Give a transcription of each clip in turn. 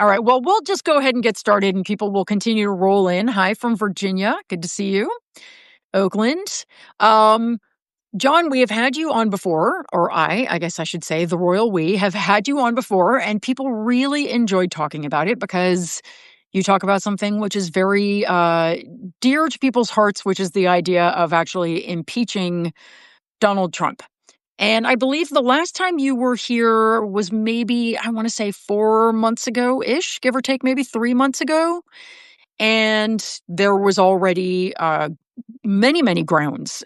All right. Well, we'll just go ahead and get started and people will continue to roll in. Hi from Virginia. Good to see you. Oakland. Um, John, we have had you on before, or I guess I should say, the royal we have had you on before, and people really enjoyed talking about it because you talk about something which is very dear to people's hearts, which is the idea of actually impeaching Donald Trump. And I believe the last time you were here was maybe, I want to say 4 months ago ish, give or take, maybe 3 months ago. And there was already many grounds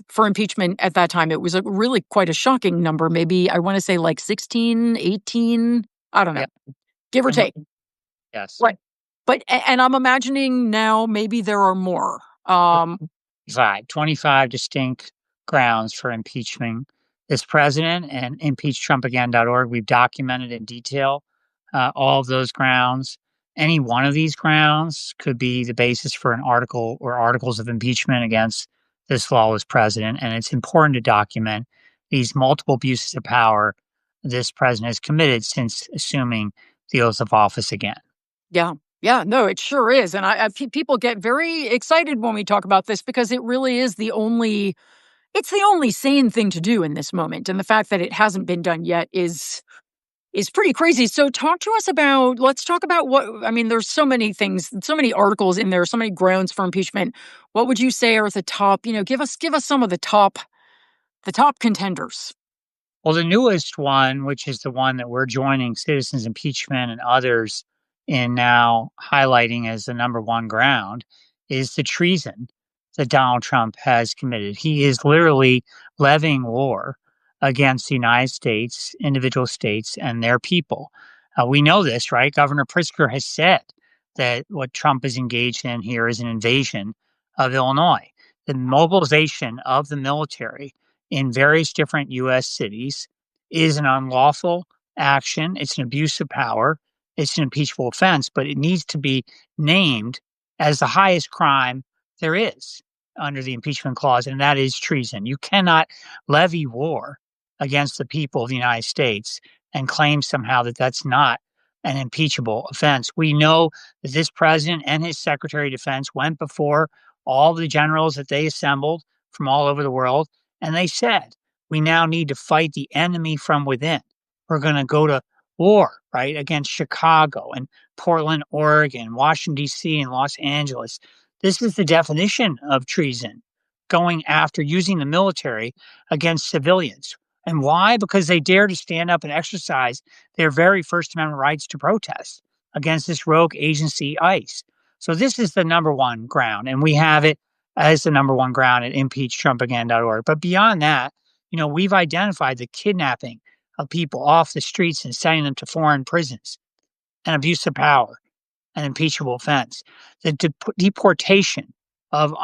for impeachment at that time. It was really quite a shocking number. Maybe I want to say like 16, 18, I don't know, Yeah. give or Somewhere. take. Yes. Right. And I'm imagining now maybe there are more. Um, 25 distinct grounds for impeaching this president, and impeachtrumpagain.org. We've documented in detail all of those grounds. Any one of these grounds could be the basis for an article or articles of impeachment against this lawless president. And it's important to document these multiple abuses of power this president has committed since assuming the oath of office again. Yeah. Yeah, no, it sure is. And people get very excited when we talk about this because it really is it's the only sane thing to do in this moment. And the fact that it hasn't been done yet is pretty crazy. So let's talk about there's so many things, so many articles in there, so many grounds for impeachment. What would you say are the top, give us some of the top contenders. Well, the newest one, which is the one that we're joining Citizens Impeachment and others in now highlighting as the number one ground, is the treason that Donald Trump has committed. He is literally levying war against the United States, individual states, and their people. We know this, right? Governor Pritzker has said that what Trump is engaged in here is an invasion of Illinois. The mobilization of the military in various different U.S. cities is an unlawful action. It's an abuse of power. It's an impeachable offense, but it needs to be named as the highest crime there is under the impeachment clause, and that is treason. You cannot levy war against the people of the United States and claim somehow that that's not an impeachable offense. We know that this president and his secretary of defense went before all the generals that they assembled from all over the world, and they said, we now need to fight the enemy from within. We're going to go to war, right, against Chicago and Portland, Oregon, Washington, D.C., and Los Angeles. This is the definition of treason, going after using the military against civilians. And why? Because they dare to stand up and exercise their very First Amendment rights to protest against this rogue agency, ICE. So this is the number one ground, and we have it as the number one ground at impeachtrumpagain.org. But beyond that, we've identified the kidnapping of people off the streets and sending them to foreign prisons, an abuse of power, an impeachable offense, the deportation of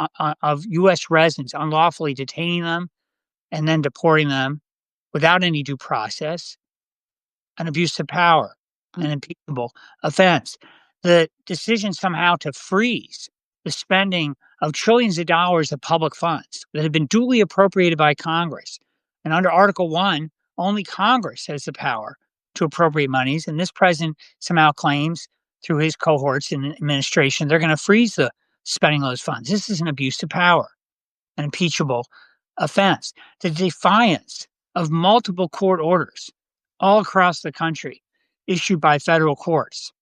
U.S. residents, unlawfully detaining them and then deporting them without any due process, an abuse of power, an impeachable offense. The decision somehow to freeze the spending of trillions of dollars of public funds that have been duly appropriated by Congress. And under Article 1, only Congress has the power to appropriate monies. And this president somehow claims through his cohorts in the administration, they're going to freeze the spending of those funds. This is an abuse of power, an impeachable offense. The defiance of multiple court orders all across the country issued by federal courts,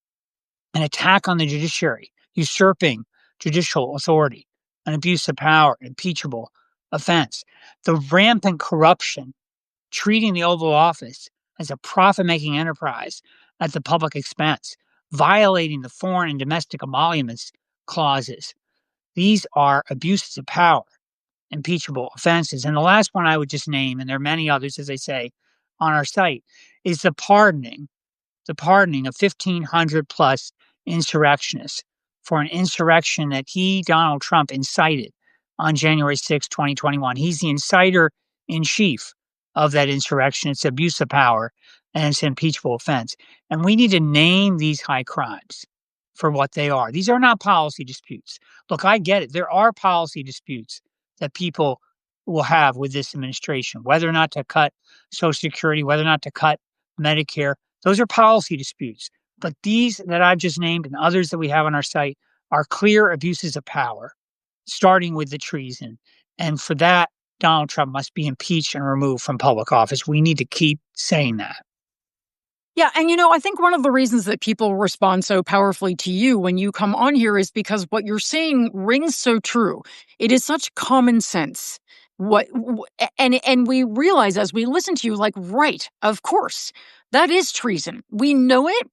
an attack on the judiciary, usurping judicial authority, an abuse of power, an impeachable offense. The rampant corruption, treating the Oval Office as a profit-making enterprise at the public expense, violating the foreign and domestic emoluments clauses. These are abuses of power, impeachable offenses. And the last one I would just name, and there are many others, as I say, on our site, is the pardoning of 1,500 plus insurrectionists for an insurrection that Donald Trump, incited on January 6, 2021. He's the inciter in chief of that insurrection. It's abuse of power and it's an impeachable offense. And we need to name these high crimes for what they are. These are not policy disputes. Look, I get it. There are policy disputes that people will have with this administration, whether or not to cut Social Security, whether or not to cut Medicare. Those are policy disputes. But these that I've just named and others that we have on our site are clear abuses of power, starting with the treason. And for that, Donald Trump must be impeached and removed from public office. We need to keep saying that. Yeah, and I think one of the reasons that people respond so powerfully to you when you come on here is because what you're saying rings so true. It is such common sense. And we realize as we listen to you, like, right, of course, that is treason. We know it,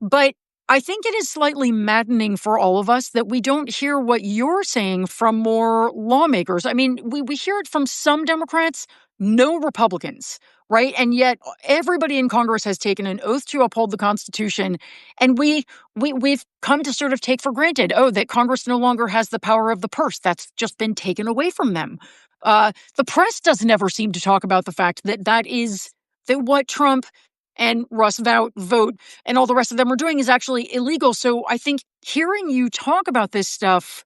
but I think it is slightly maddening for all of us that we don't hear what you're saying from more lawmakers. I mean, we hear it from some Democrats, no Republicans, right? And yet everybody in Congress has taken an oath to uphold the Constitution. And we've come to sort of take for granted, oh, that Congress no longer has the power of the purse. That's just been taken away from them. The press doesn't ever seem to talk about the fact that what Trump and Russ vote and all the rest of them are doing is actually illegal. So I think hearing you talk about this stuff,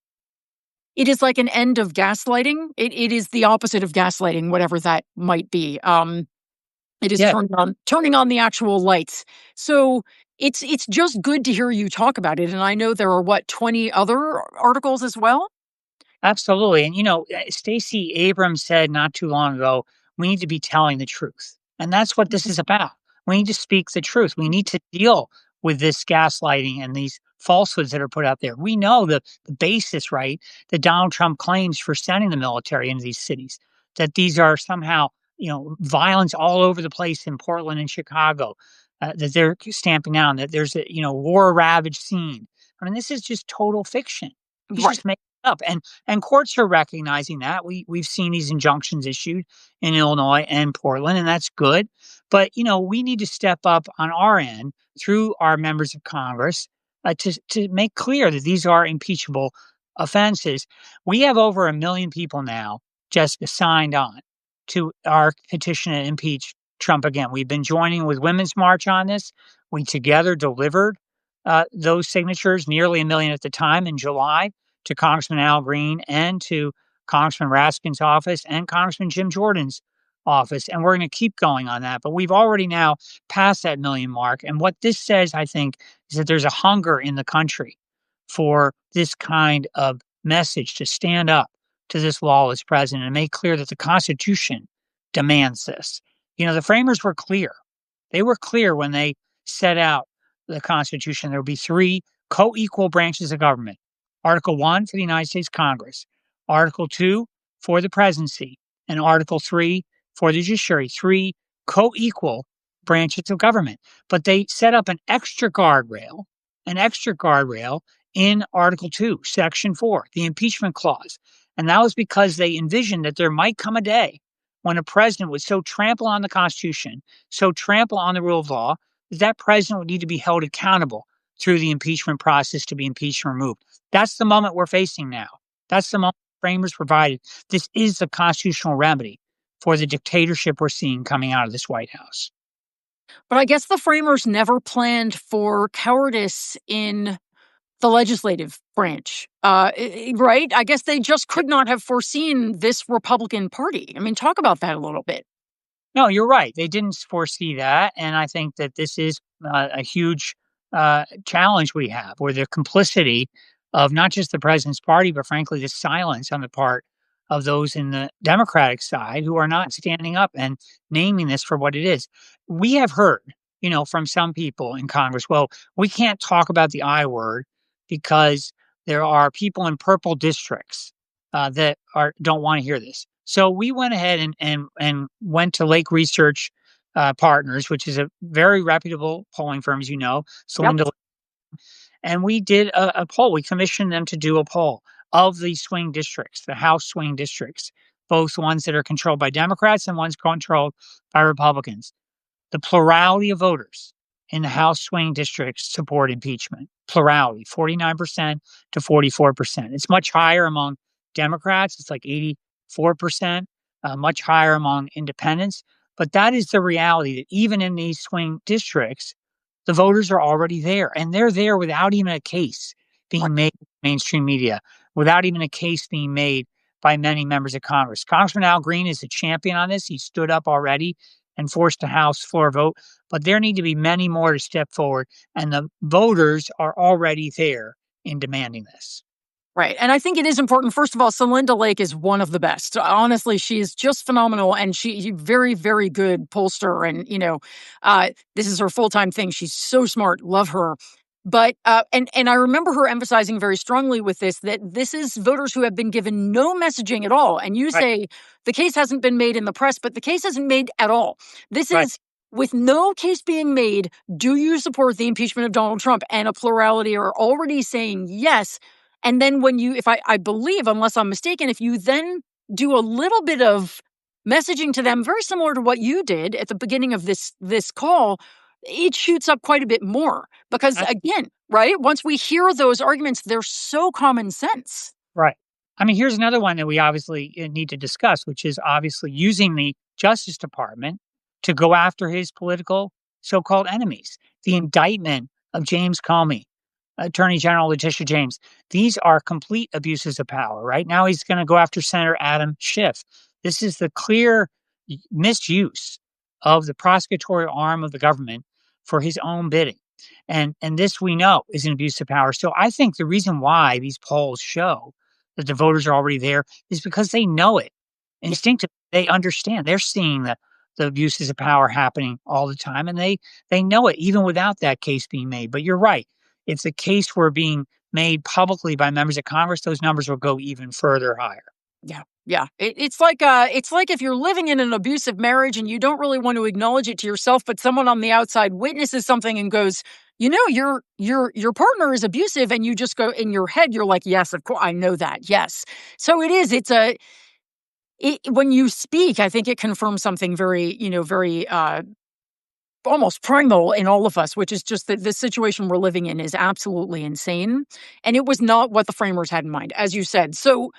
it is like an end of gaslighting. It is the opposite of gaslighting, whatever that might be. It is Yeah. turning on the actual lights. So it's just good to hear you talk about it. And I know there are 20 other articles as well. Absolutely. And, Stacey Abrams said not too long ago, we need to be telling the truth. And that's what this is about. We need to speak the truth. We need to deal with this gaslighting and these falsehoods that are put out there. We know the basis, right, that Donald Trump claims for sending the military into these cities, that these are somehow, violence all over the place in Portland and Chicago, that they're stamping down, that there's a, war ravaged scene. I mean, this is just total fiction. He's Right. just making it up. And courts are recognizing that. We've seen these injunctions issued in Illinois and Portland, and that's good. But we need to step up on our end through our members of Congress to make clear that these are impeachable offenses. We have over 1 million people now, Jessica, signed on to our petition to impeach Trump again. We've been joining with Women's March on this. We together delivered those signatures, nearly 1 million at the time in July, to Congressman Al Green and to Congressman Raskin's office and Congressman Jim Jordan's office. And we're going to keep going on that. But we've already now passed that 1 million mark. And what this says, I think, is that there's a hunger in the country for this kind of message to stand up to this lawless president and make clear that the Constitution demands this. The framers were clear. They were clear when they set out the Constitution. There will be three co-equal branches of government. Article 1 for the United States Congress, Article 2 for the presidency, and Article 3 for the judiciary, three co-equal branches of government. But they set up an extra guardrail in Article 2, Section 4, the impeachment clause. And that was because they envisioned that there might come a day when a president would so trample on the Constitution, so trample on the rule of law, that president would need to be held accountable through the impeachment process to be impeached and removed. That's the moment we're facing now. That's the moment framers provided. This is the constitutional remedy for the dictatorship we're seeing coming out of this White House. But I guess the framers never planned for cowardice in the legislative branch, right? I guess they just could not have foreseen this Republican Party. I mean, talk about that a little bit. No, you're right. They didn't foresee that, and I think that this is a huge challenge we have, where the complicity of not just the president's party, but frankly, the silence on the part of those in the Democratic side who are not standing up and naming this for what it is. We have heard, from some people in Congress, well, we can't talk about the I word because there are people in purple districts that don't want to hear this. So we went ahead and went to Lake Research Partners, which is a very reputable polling firm, as you know. Yep. Celinda, and we did a poll. We commissioned them to do a poll of the swing districts, the House swing districts, both ones that are controlled by Democrats and ones controlled by Republicans. The plurality of voters in the House swing districts support impeachment. Plurality, 49% to 44%. It's much higher among Democrats. It's like 84%, much higher among independents. But that is the reality that even in these swing districts, the voters are already there. And they're there without even a case being made in mainstream media, without even a case being made by many members of Congress. Congressman Al Green is a champion on this. He stood up already and force the House floor vote, but there need to be many more to step forward, and the voters are already there in demanding this. Right. And I think it is important. First of all, Celinda Lake is one of the best. Honestly, she is just phenomenal. And she very, very good pollster. And, this is her full-time thing. She's so smart. Love her. But and I remember her emphasizing very strongly with this that this is voters who have been given no messaging at all. And you Right, say the case hasn't been made in the press, but the case isn't made at all. This right, is with no case being made. Do you support the impeachment of Donald Trump? And a plurality are already saying yes. And then when you, if I believe, unless I'm mistaken, if you then do a little bit of messaging to them, very similar to what you did at the beginning of this call, it shoots up quite a bit more. Because I again, right, once we hear those arguments, they're so common sense. right. I mean, here's another one that we obviously need to discuss, which is obviously using the Justice Department to go after his political so-called enemies. The indictment of James Comey, Attorney General Letitia James. These are complete abuses of power. Right now, he's going to go after Senator Adam Schiff. This is the clear misuse of the prosecutorial arm of the government for his own bidding. And this we know is an abuse of power. So I think the reason why these polls show that the voters are already there is because they know it Yeah, instinctively. They understand. They're seeing the abuses of power happening all the time, and they know it even without that case being made. But you're right. If the case were being made publicly by members of Congress, those numbers will go even further higher. yeah, yeah. It's like if you're living in an abusive marriage and you don't really want to acknowledge it to yourself, but someone on the outside witnesses something and goes, your partner is abusive, and you just go in your head, you're like, yes, of course, I know that. Yes. So it is. When you speak, I think it confirms something very, very almost primal in all of us, which is just that the situation we're living in is absolutely insane. And it was not what the framers had in mind, as you said. So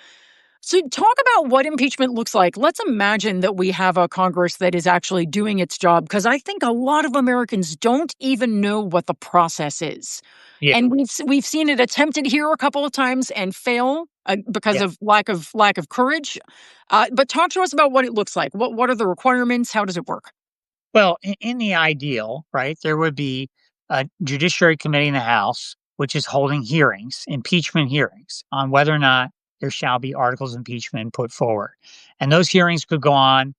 talk about what impeachment looks like. Let's imagine that we have a Congress that is actually doing its job, because I think a lot of Americans don't even know what the process is. Yeah, And we've seen it attempted here a couple of times and fail because yeah. of lack of courage. But talk to us about what it looks like. What are the requirements? How does it work? Well, in the ideal, right, there would be a Judiciary Committee in the House, which is holding hearings, impeachment hearings, on whether or not there shall be articles of impeachment put forward. And those hearings could go on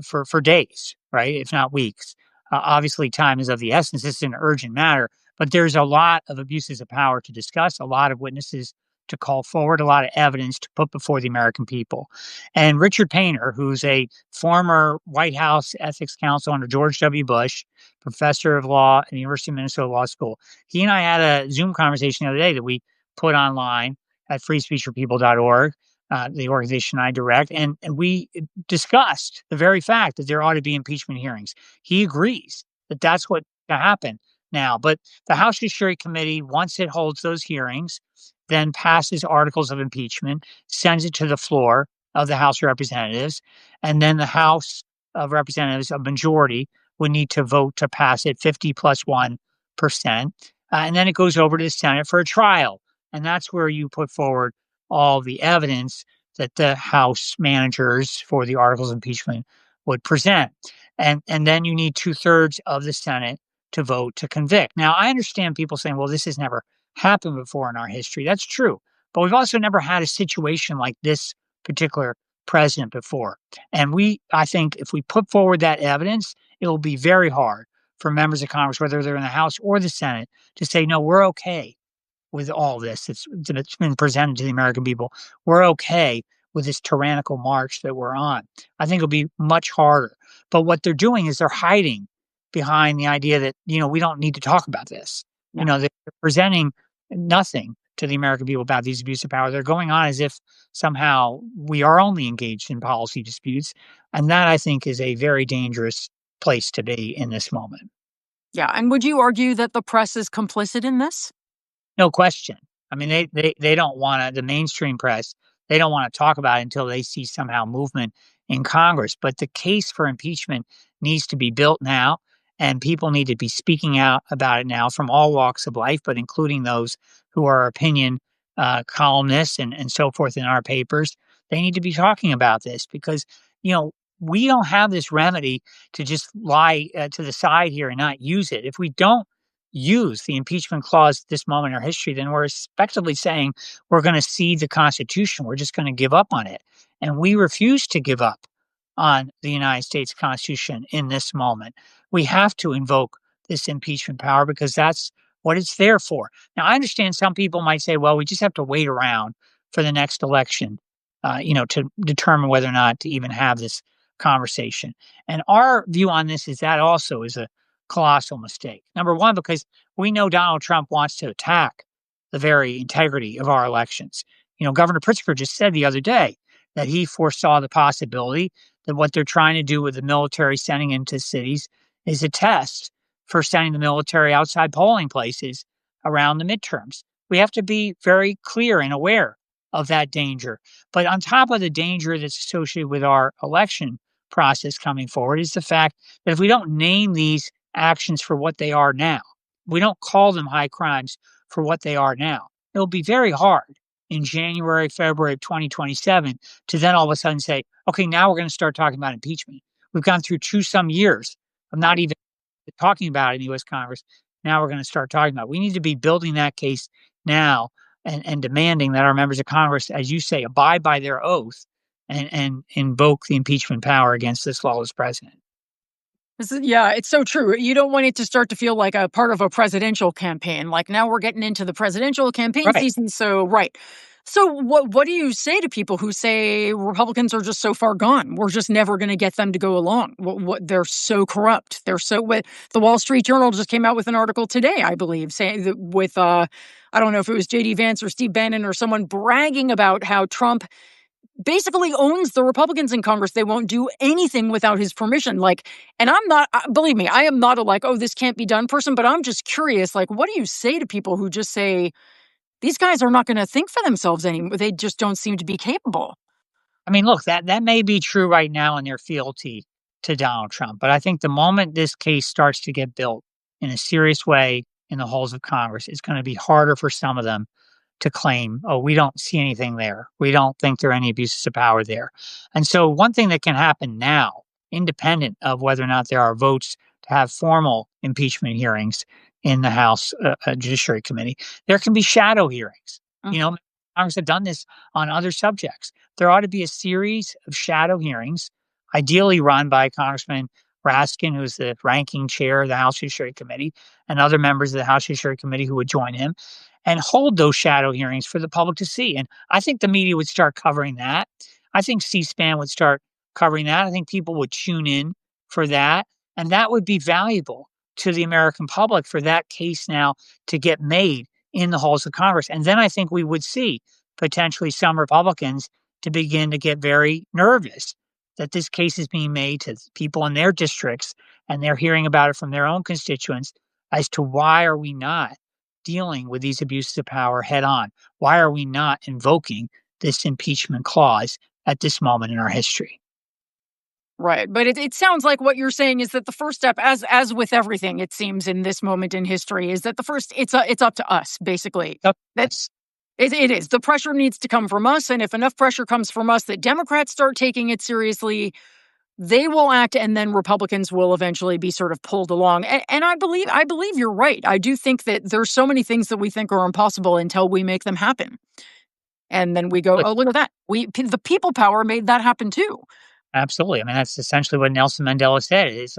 for days, right, if not weeks. Obviously, time is of the essence. This is an urgent matter, but there's a lot of abuses of power to discuss, a lot of witnesses to call forward, a lot of evidence to put before the American people. And Richard Painter, who's a former White House ethics counsel under George W. Bush, professor of law at the University of Minnesota Law School. He and I had a Zoom conversation the other day that we put online at freespeechforpeople.org, the organization I direct, and we discussed the very fact that there ought to be impeachment hearings. He agrees that that's what to happen now. But the House Judiciary Committee, once it holds those hearings, then passes articles of impeachment, sends it to the floor of the House of Representatives, and then the House of Representatives, a majority, would need to vote to pass it 50 plus 1%. And then it goes over to the Senate for a trial. And that's where you put forward all the evidence that the House managers for the articles of impeachment would present. And then you need two-thirds of the Senate to vote to convict. Now, I understand people saying, well, this has never happened before in our history. That's true. But we've also never had a situation like this particular president before. And I think if we put forward that evidence, it will be very hard for members of Congress, whether they're in the House or the Senate, to say, no, we're okay with all this that's been presented to the American people. We're okay with this tyrannical march that we're on. I think it'll be much harder. But what they're doing is they're hiding behind the idea that, we don't need to talk about this. Yeah. They're presenting nothing to the American people about these abuses of power. They're going on as if somehow we are only engaged in policy disputes. And that, I think, is a very dangerous place to be in this moment. Yeah. And would you argue that the press is complicit in this? No question. I mean, they don't wanna the mainstream press, they don't wanna talk about it until they see somehow movement in Congress, but the case for impeachment needs to be built now, and people need to be speaking out about it now from all walks of life, but including those who are opinion, columnists and so forth in our papers. They need to be talking about this because, we don't have this remedy to just lie to the side here and not use it. If we don't use the impeachment clause at this moment in our history, then we're effectively saying we're going to cede the Constitution. We're just going to give up on it. And we refuse to give up on the United States Constitution in this moment. We have to invoke this impeachment power because that's what it's there for. Now, I understand some people might say, well, we just have to wait around for the next election, to determine whether or not to even have this conversation. And our view on this is that also is a colossal mistake. Number one, because we know Donald Trump wants to attack the very integrity of our elections. Governor Pritzker just said the other day that he foresaw the possibility that what they're trying to do with the military sending into cities is a test for sending the military outside polling places around the midterms. We have to be very clear and aware of that danger. But on top of the danger that's associated with our election process coming forward is the fact that if we don't name these actions for what they are now, we don't call them high crimes for what they are now, it'll be very hard in January, February of 2027 to then all of a sudden say, okay, now we're going to start talking about impeachment. We've gone through some years of not even talking about it in the U.S. Congress. Now we're going to start talking about it. We need to be building that case now and demanding that our members of Congress, as you say, abide by their oath and invoke the impeachment power against this lawless president. Yeah, it's so true. You don't want it to start to feel like a part of a presidential campaign. Like now we're getting into the presidential campaign Right. season. So, right. So, what do you say to people who say Republicans are just so far gone? We're just never going to get them to go along. They're so corrupt. They're so. The Wall Street Journal just came out with an article today, I believe, saying that I don't know if it was J.D. Vance or Steve Bannon or someone bragging about how Trump basically owns the Republicans in Congress. They won't do anything without his permission. And I'm not, believe me, I am not oh, this can't be done person, but I'm just curious, what do you say to people who just say, these guys are not going to think for themselves anymore? They just don't seem to be capable. I mean, look, that may be true right now in their fealty to Donald Trump, but I think the moment this case starts to get built in a serious way in the halls of Congress, it's going to be harder for some of them to claim, oh, we don't see anything there. We don't think there are any abuses of power there. And so, one thing that can happen now, independent of whether or not there are votes to have formal impeachment hearings in the House Judiciary Committee, there can be shadow hearings. Mm. You know, Congress have done this on other subjects. There ought to be a series of shadow hearings, ideally run by Congressman Raskin, who's the ranking chair of the House Judiciary Committee, and other members of the House Judiciary Committee who would join him and hold those shadow hearings for the public to see. And I think the media would start covering that. I think C-SPAN would start covering that. I think people would tune in for that. And that would be valuable to the American public for that case now to get made in the halls of Congress. And then I think we would see potentially some Republicans to begin to get very nervous that this case is being made to people in their districts and they're hearing about it from their own constituents as to why are we not dealing with these abuses of power head on? Why are we not invoking this impeachment clause at this moment in our history? Right. But it sounds like what you're saying is that the first step, as with everything, it seems in this moment in history, is that the first, it's up to us, basically. Yep. That's it is. The pressure needs to come from us. And if enough pressure comes from us that Democrats start taking it seriously, they will act, and then Republicans will eventually be sort of pulled along. And I believe you're right. I do think that there's so many things that we think are impossible until we make them happen. And then we go, Look, oh, look at that. The people power made that happen too. absolutely. I mean, that's essentially what Nelson Mandela said. It's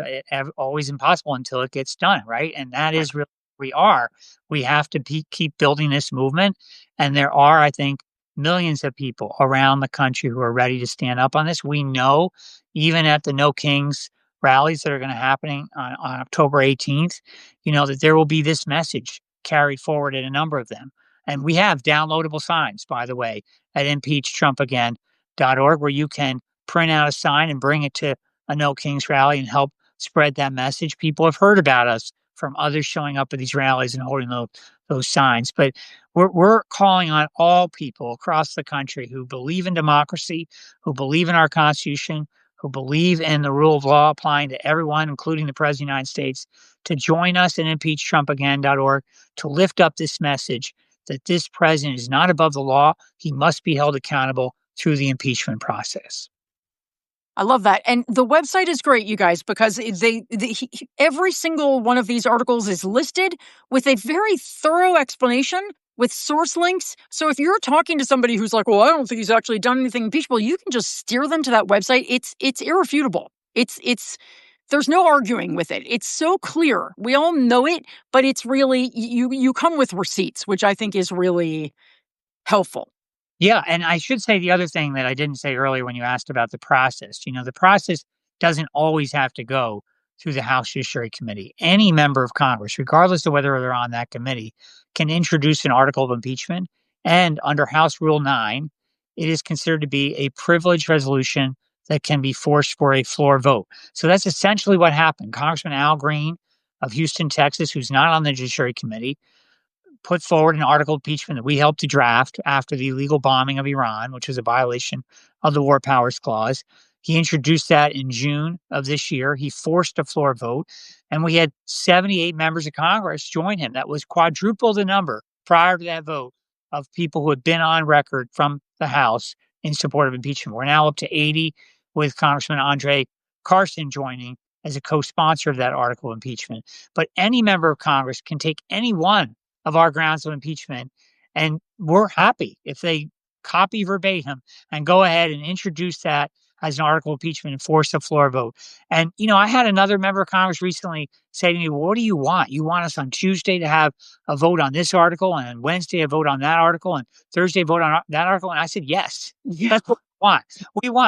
always impossible until it gets done, right? And that Right. is really where we are. We have to keep building this movement. And there are, I think, millions of people around the country who are ready to stand up on this. We know, even at the No Kings rallies that are going to happening on October 18th, that there will be this message carried forward at a number of them. And we have downloadable signs, by the way, at impeached.trumpagain.org, where you can print out a sign and bring it to a No Kings rally and help spread that message. People have heard about us from others showing up at these rallies and holding those signs. But we're calling on all people across the country who believe in democracy, who believe in our Constitution, who believe in the rule of law applying to everyone, including the President of the United States, to join us at impeached.trumpagain.org to lift up this message that this president is not above the law. He must be held accountable through the impeachment process. I love that. And the website is great, you guys, because every single one of these articles is listed with a very thorough explanation with source links. So if you're talking to somebody who's like, "Well, I don't think he's actually done anything impeachable," you can just steer them to that website. It's irrefutable. It's there's no arguing with it. It's so clear. We all know it, but it's really you come with receipts, which I think is really helpful. Yeah, and I should say the other thing that I didn't say earlier when you asked about the process. The process doesn't always have to go through the House Judiciary Committee. Any member of Congress, regardless of whether they're on that committee, can introduce an article of impeachment. And under House Rule 9, it is considered to be a privileged resolution that can be forced for a floor vote. So that's essentially what happened. Congressman Al Green of Houston, Texas, who's not on the Judiciary Committee, put forward an article of impeachment that we helped to draft after the illegal bombing of Iran, which was a violation of the War Powers Clause. He introduced that in June of this year. He forced a floor vote, and we had 78 members of Congress join him. That was quadruple the number prior to that vote of people who had been on record from the House in support of impeachment. We're now up to 80, with Congressman Andre Carson joining as a co sponsor of that article of impeachment. But any member of Congress can take any one of our grounds of impeachment. And we're happy if they copy verbatim and go ahead and introduce that as an article of impeachment and force a floor vote. And, I had another member of Congress recently say to me, "Well, what do you want? You want us on Tuesday to have a vote on this article, and on Wednesday a vote on that article, and Thursday vote on that article?" And I said, "Yes, that's what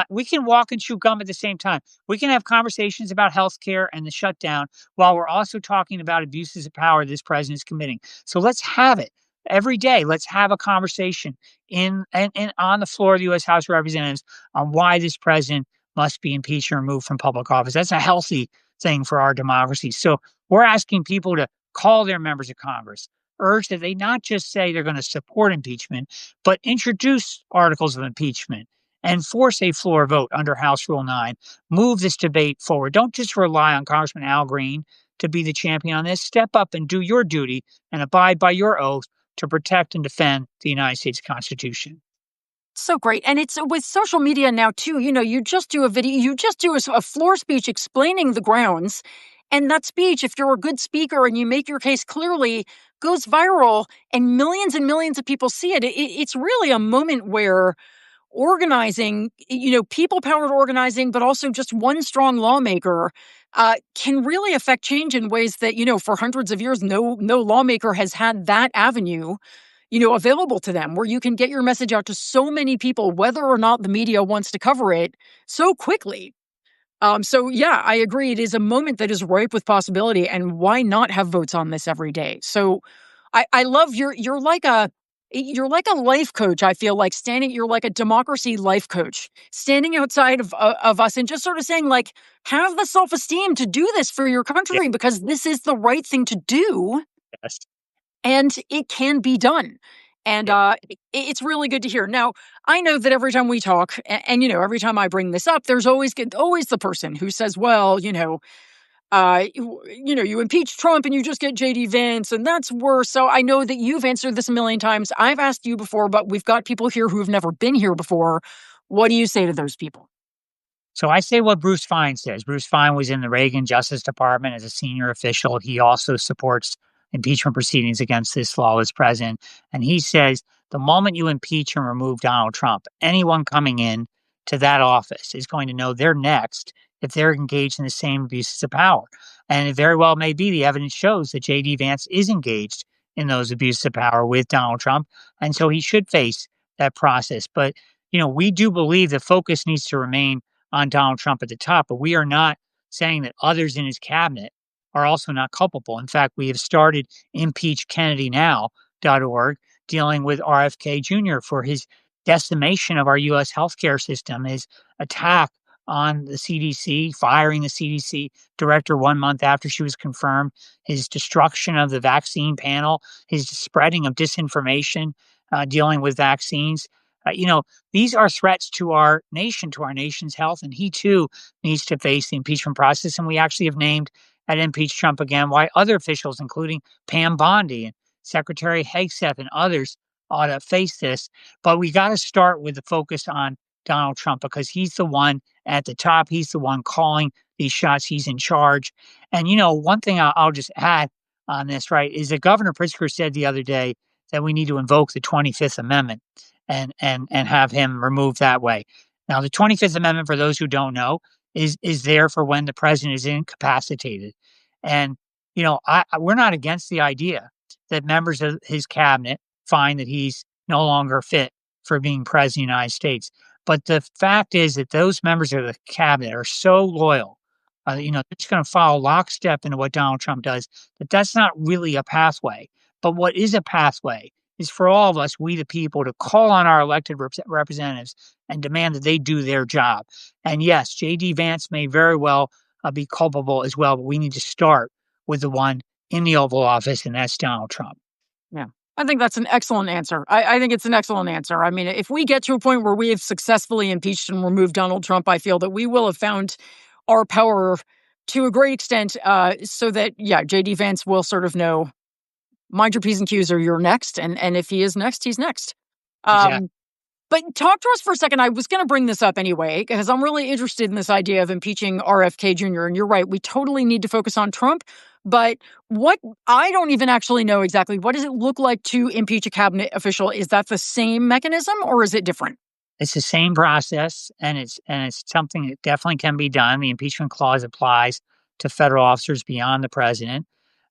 we can walk and chew gum at the same time. We can have conversations about healthcare and the shutdown while we're also talking about abuses of power this president is committing. So let's have it every day. Let's have a conversation in and on the floor of the U.S. House of Representatives on why this president must be impeached and removed from public office. That's a healthy thing for our democracy. So we're asking people to call their members of Congress, urge that they not just say they're going to support impeachment, but introduce articles of impeachment and force a floor vote under House Rule 9. Move this debate forward. Don't just rely on Congressman Al Green to be the champion on this. Step up and do your duty and abide by your oath to protect and defend the United States Constitution. So great. And it's with social media now, too. You just do a video, you just do a floor speech explaining the grounds. And that speech, if you're a good speaker and you make your case clearly, goes viral and millions of people see it. It's really a moment where organizing, people powered organizing, but also just one strong lawmaker can really affect change in ways that, for hundreds of years, no lawmaker has had that avenue available to them, where you can get your message out to so many people, whether or not the media wants to cover it so quickly. So yeah, I agree. It is a moment that is ripe with possibility, and why not have votes on this every day? So I love you're like a life coach. I feel like you're like a democracy life coach, standing outside of us and just sort of saying, like, have the self-esteem to do this for your country because this is the right thing to do. Yes. And it can be done. And it's really good to hear. Now, I know that every time we talk, and every time I bring this up, there's always the person who says, "Well, you impeach Trump and you just get JD Vance, and that's worse." So I know that you've answered this a million times. I've asked you before, but we've got people here who have never been here before. What do you say to those people? So I say what Bruce Fine says. Bruce Fine was in the Reagan Justice Department as a senior official. He also supports impeachment proceedings against this flawless president. And he says the moment you impeach and remove Donald Trump, anyone coming in to that office is going to know they're next if they're engaged in the same abuses of power. And it very well may be the evidence shows that J.D. Vance is engaged in those abuses of power with Donald Trump. And so he should face that process. But, we do believe the focus needs to remain on Donald Trump at the top, but we are not saying that others in his cabinet are also not culpable. In fact, we have started impeachkennedynow.org dealing with RFK Jr. for his decimation of our U.S. healthcare system, his attack on the CDC, firing the CDC director 1 month after she was confirmed, his destruction of the vaccine panel, his spreading of disinformation, dealing with vaccines. These are threats to our nation, to our nation's health, and he too needs to face the impeachment process. And we actually have named at Impeach Trump Again why other officials, including Pam Bondi and Secretary Hegseth and others, ought to face this. But we got to start with the focus on Donald Trump because he's the one at the top. He's the one calling these shots. He's in charge. And, one thing I'll just add on this, right, is that Governor Pritzker said the other day that we need to invoke the 25th Amendment and have him removed that way. Now, the 25th Amendment, for those who don't know, is there for when the president is incapacitated. And, we're not against the idea that members of his cabinet find that he's no longer fit for being president of the United States. But the fact is that those members of the cabinet are so loyal, they're just going to follow lockstep into what Donald Trump does, that that's not really a pathway. But what is a pathway is for all of us, we the people, to call on our elected representatives and demand that they do their job. And yes, J.D. Vance may very well be culpable as well, but we need to start with the one in the Oval Office, and that's Donald Trump. Yeah. I think that's an excellent answer. I think it's an excellent answer. I mean, if we get to a point where we have successfully impeached and removed Donald Trump, I feel that we will have found our power to a great extent, so that, yeah, J.D. Vance will sort of know, mind your P's and Q's or you're next. And if he is next, he's next. Exactly. But talk to us for a second. I was going to bring this up anyway, because I'm really interested in this idea of impeaching RFK Jr. And you're right, we totally need to focus on Trump. But what I don't even actually know exactly, what does it look like to impeach a cabinet official? Is that the same mechanism or is it different? It's the same process, and it's something that definitely can be done. The impeachment clause applies to federal officers beyond the president,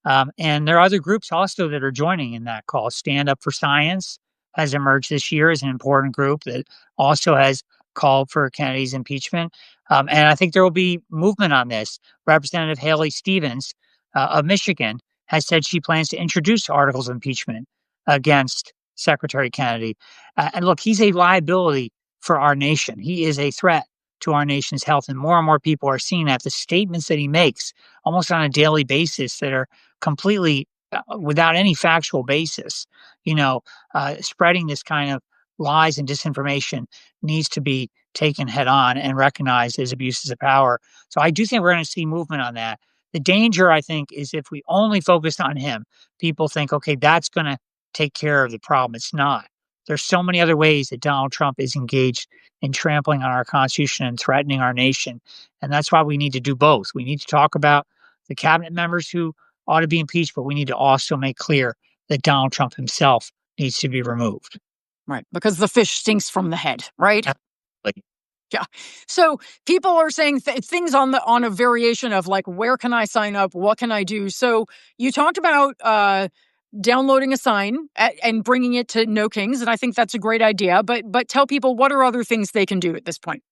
and there are other groups also that are joining in that call. Stand Up for Science has emerged this year as an important group that also has called for Kennedy's impeachment, and I think there will be movement on this. Representative Haley Stevens of Michigan has said she plans to introduce articles of impeachment against Secretary Kennedy. And look, he's a liability for our nation. He is a threat to our nation's health, and more people are seeing that. The statements that he makes almost on a daily basis that are completely without any factual basis, spreading this kind of lies and disinformation needs to be taken head on and recognized as abuses of power. So I do think we're going to see movement on that. The danger, I think, is if we only focus on him, people think, okay, that's going to take care of the problem. It's not. There's so many other ways that Donald Trump is engaged in trampling on our Constitution and threatening our nation. And that's why we need to do both. We need to talk about the cabinet members who ought to be impeached, but we need to also make clear that Donald Trump himself needs to be removed. Right. Because the fish stinks from the head, right? Absolutely. Yeah. So people are saying things on a variation of like, where can I sign up? What can I do? So you talked about downloading a sign and bringing it to No Kings, and I think that's a great idea. But tell people, what are other things they can do at this point?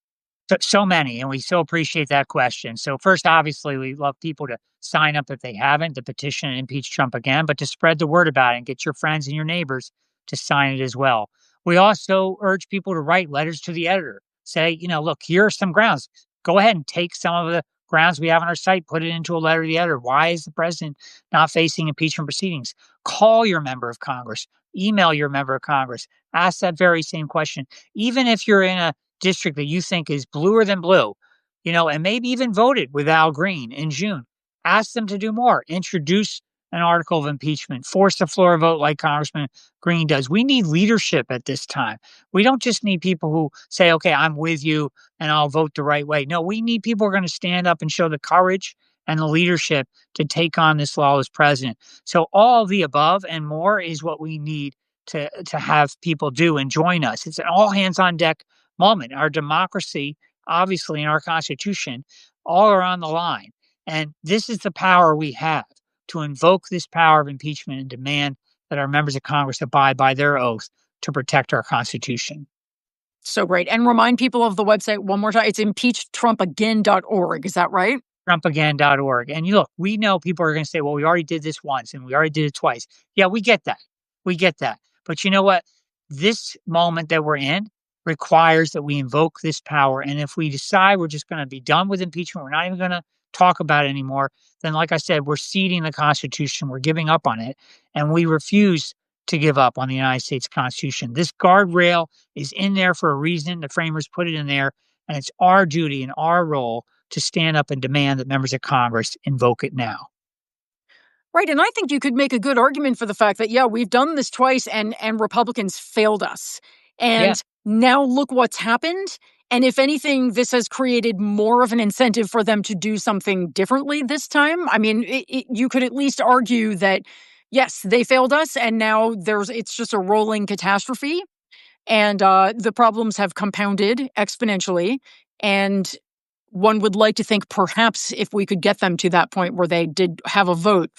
So many, and we so appreciate that question. So first, obviously, we love people to sign up if they haven't, to petition and impeach Trump again, but to spread the word about it and get your friends and your neighbors to sign it as well. We also urge people to write letters to the editor. Say, look, here are some grounds. Go ahead and take some of the grounds we have on our site, put it into a letter to the editor. Why is the president not facing impeachment proceedings? Call your member of Congress, email your member of Congress, ask that very same question. Even if you're in a district that you think is bluer than blue, and maybe even voted with Al Green in June, ask them to do more. Introduce an article of impeachment, force the floor vote like Congressman Green does. We need leadership at this time. We don't just need people who say, okay, I'm with you and I'll vote the right way. No, we need people who are going to stand up and show the courage and the leadership to take on this lawless president. So all of the above and more is what we need to have people do and join us. It's an all hands on deck moment. Our democracy, obviously, in our Constitution, all are on the line. And this is the power we have to invoke this power of impeachment and demand that our members of Congress abide by their oath to protect our Constitution. So great. And remind people of the website one more time. It's impeachtrumpagain.org. Is that right? TrumpAgain.org. And look, we know people are going to say, well, we already did this once and we already did it twice. Yeah, we get that. We get that. But you know what? This moment that we're in requires that we invoke this power. And if we decide we're just going to be done with impeachment, we're not even going to talk about it anymore, then, like I said, we're ceding the Constitution. We're giving up on it. And we refuse to give up on the United States Constitution. This guardrail is in there for a reason. The framers put it in there. And it's our duty and our role to stand up and demand that members of Congress invoke it now. Right. And I think you could make a good argument for the fact that, yeah, we've done this twice and Republicans failed us. Yeah. And now look what's happened. And if anything, this has created more of an incentive for them to do something differently this time. I mean, you could at least argue that, yes, they failed us, and now it's just a rolling catastrophe. And the problems have compounded exponentially. And one would like to think perhaps if we could get them to that point where they did have a vote,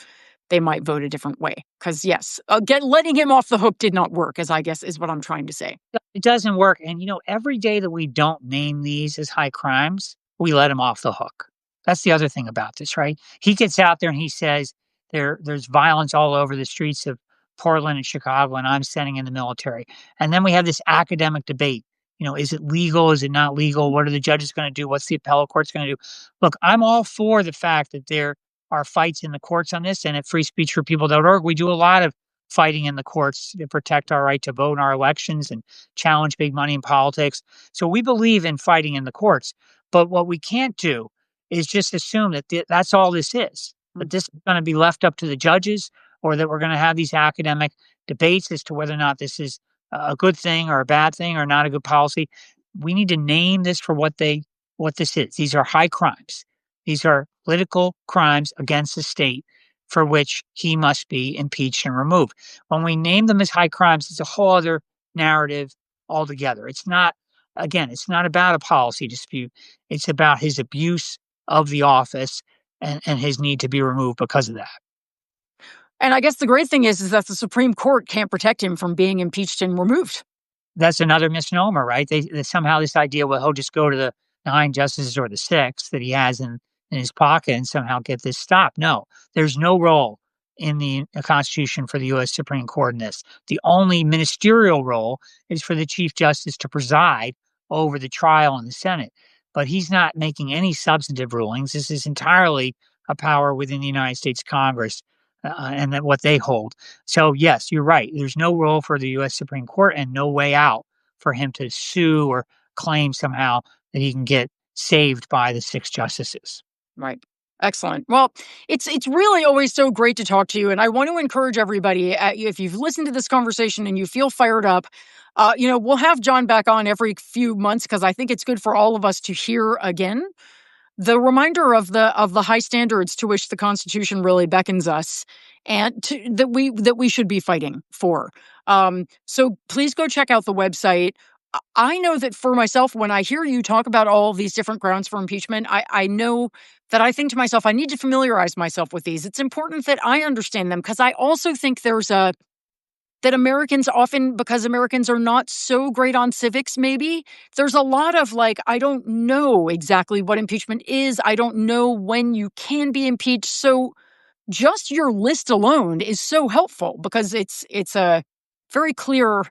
they might vote a different way. Because yes, letting him off the hook did not work, as I guess is what I'm trying to say. It doesn't work, and, every day that we don't name these as high crimes, we let him off the hook. That's the other thing about this, right? He gets out there and he says, there's violence all over the streets of Portland and Chicago, and I'm sending in the military." And then we have this academic debate. Is it legal? Is it not legal? What are the judges gonna do? What's the appellate courts gonna do? Look, I'm all for the fact that there are fights in the courts on this, and at freespeechforpeople.org, we do a lot of fighting in the courts to protect our right to vote in our elections and challenge big money in politics. So we believe in fighting in the courts. But what we can't do is just assume that that's all this is, that this is going to be left up to the judges, or that we're going to have these academic debates as to whether or not this is a good thing or a bad thing or not a good policy. We need to name this for what this is. These are high crimes. These are political crimes against the state for which he must be impeached and removed. When we name them as high crimes, it's a whole other narrative altogether. It's not about a policy dispute. It's about his abuse of the office and his need to be removed because of that. And I guess the great thing is that the Supreme Court can't protect him from being impeached and removed. That's another misnomer, right? They somehow this idea, well, he'll just go to the 9 justices or the 6 that he has in his pocket and somehow get this stopped. No, there's no role in the Constitution for the U.S. Supreme Court in this. The only ministerial role is for the Chief Justice to preside over the trial in the Senate. But he's not making any substantive rulings. This is entirely a power within the United States Congress and that what they hold. So, yes, you're right. There's no role for the U.S. Supreme Court and no way out for him to sue or claim somehow that he can get saved by the 6 justices. Right. Excellent. Well, it's really always so great to talk to you, and I want to encourage everybody. If you've listened to this conversation and you feel fired up, we'll have John back on every few months because I think it's good for all of us to hear again the reminder of the high standards to which the Constitution really beckons us, and that we should be fighting for. So please go check out the website. I know that for myself, when I hear you talk about all of these different grounds for impeachment, I know that I think to myself, I need to familiarize myself with these. It's important that I understand them because I also think that Americans often, because Americans are not so great on civics, maybe, there's a lot of like, I don't know exactly what impeachment is. I don't know when you can be impeached. So just your list alone is so helpful because it's a very clear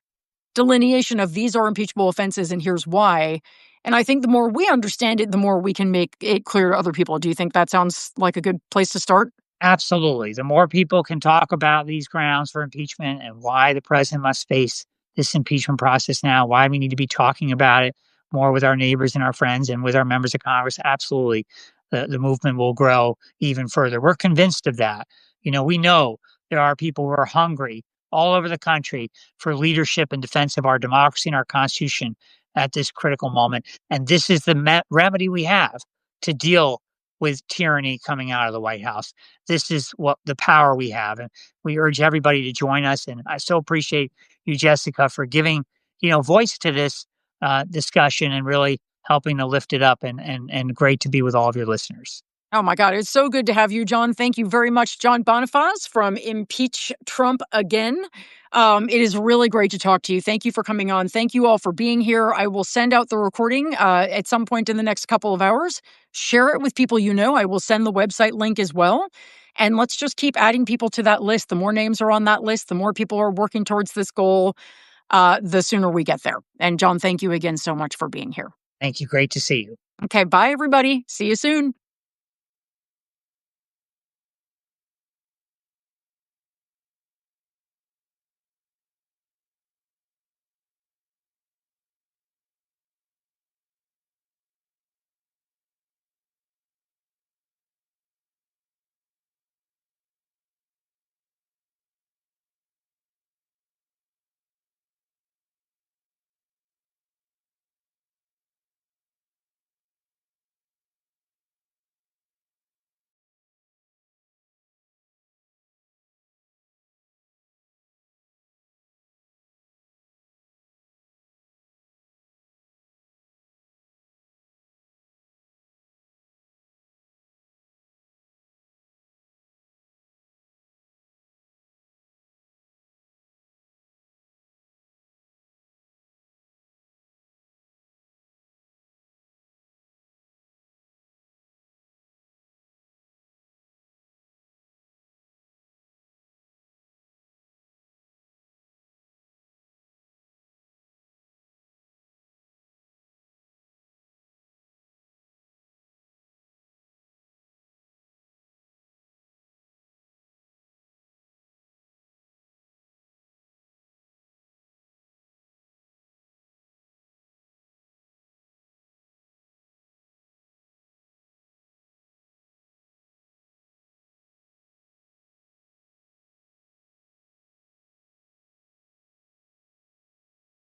delineation of these are impeachable offenses and here's why. And I think the more we understand it, the more we can make it clear to other people. Do you think that sounds like a good place to start? Absolutely. The more people can talk about these grounds for impeachment and why the president must face this impeachment process now, why we need to be talking about it more with our neighbors and our friends and with our members of Congress, absolutely, the movement will grow even further. We're convinced of that. We know there are people who are hungry all over the country for leadership and defense of our democracy and our Constitution at this critical moment. And this is the remedy we have to deal with tyranny coming out of the White House. This is what the power we have. And we urge everybody to join us. And I so appreciate you, Jessica, for giving, voice to this discussion and really helping to lift it up and great to be with all of your listeners. Oh my God, it's so good to have you, John. Thank you very much, John Bonifaz from Impeach Trump Again. It is really great to talk to you. Thank you for coming on. Thank you all for being here. I will send out the recording at some point in the next couple of hours. Share it with people you know. I will send the website link as well. And let's just keep adding people to that list. The more names are on that list, the more people are working towards this goal, the sooner we get there. And John, thank you again so much for being here. Thank you. Great to see you. Okay, bye, everybody. See you soon.